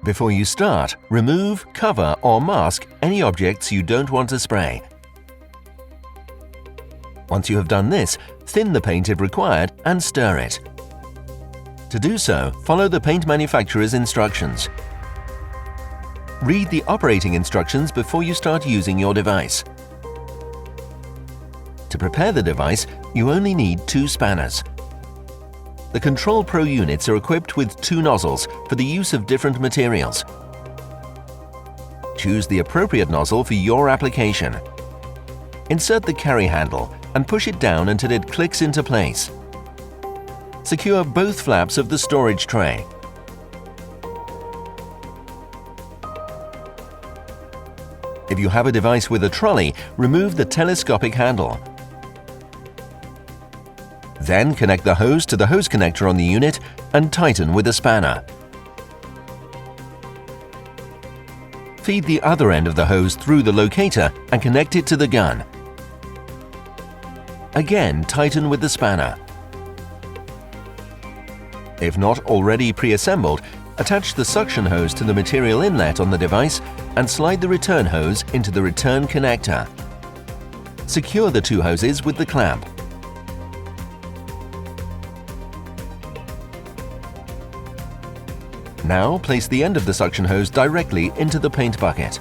Before you start, remove, cover or mask any objects you don't want to spray. Once you have done this, thin the paint if required and stir it. To do so, follow the paint manufacturer's instructions. Read the operating instructions before you start using your device. To prepare the device, you only need 2 spanners. The Control Pro units are equipped with 2 nozzles for the use of different materials. Choose the appropriate nozzle for your application. Insert the carry handle and push it down until it clicks into place. Secure both flaps of the storage tray. If you have a device with a trolley, remove the telescopic handle. Then connect the hose to the hose connector on the unit and tighten with a spanner. Feed the other end of the hose through the locator and connect it to the gun. Again, tighten with the spanner. If not already pre-assembled, attach the suction hose to the material inlet on the device and slide the return hose into the return connector. Secure the 2 hoses with the clamp. Now place the end of the suction hose directly into the paint bucket.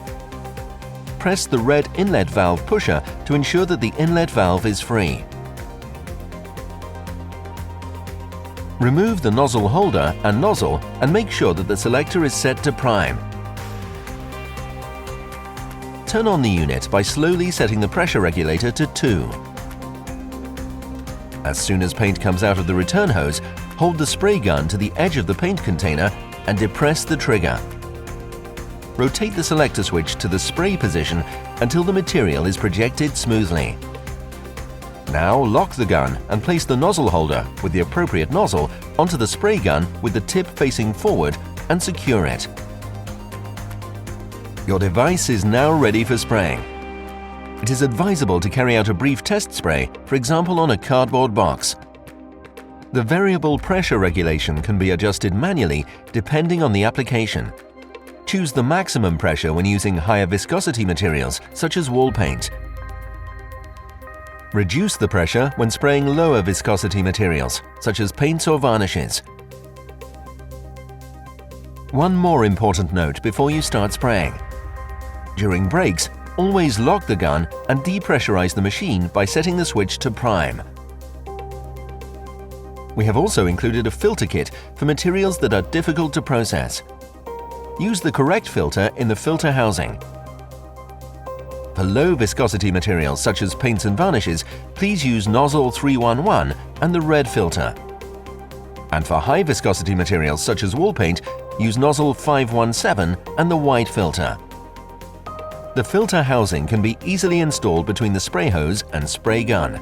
Press the red inlet valve pusher to ensure that the inlet valve is free. Remove the nozzle holder and nozzle and make sure that the selector is set to prime. Turn on the unit by slowly setting the pressure regulator to 2. As soon as paint comes out of the return hose, hold the spray gun to the edge of the paint container and depress the trigger. Rotate the selector switch to the spray position until the material is projected smoothly. Now lock the gun and place the nozzle holder with the appropriate nozzle onto the spray gun with the tip facing forward and secure it. Your device is now ready for spraying. It is advisable to carry out a brief test spray, for example on a cardboard box. The variable pressure regulation can be adjusted manually depending on the application. Choose the maximum pressure when using higher viscosity materials such as wall paint. Reduce the pressure when spraying lower viscosity materials such as paints or varnishes. One more important note before you start spraying. During breaks, always lock the gun and depressurize the machine by setting the switch to prime. We have also included a filter kit for materials that are difficult to process. Use the correct filter in the filter housing. For low viscosity materials such as paints and varnishes, please use nozzle 311 and the red filter. And for high viscosity materials such as wall paint, use nozzle 517 and the white filter. The filter housing can be easily installed between the spray hose and spray gun.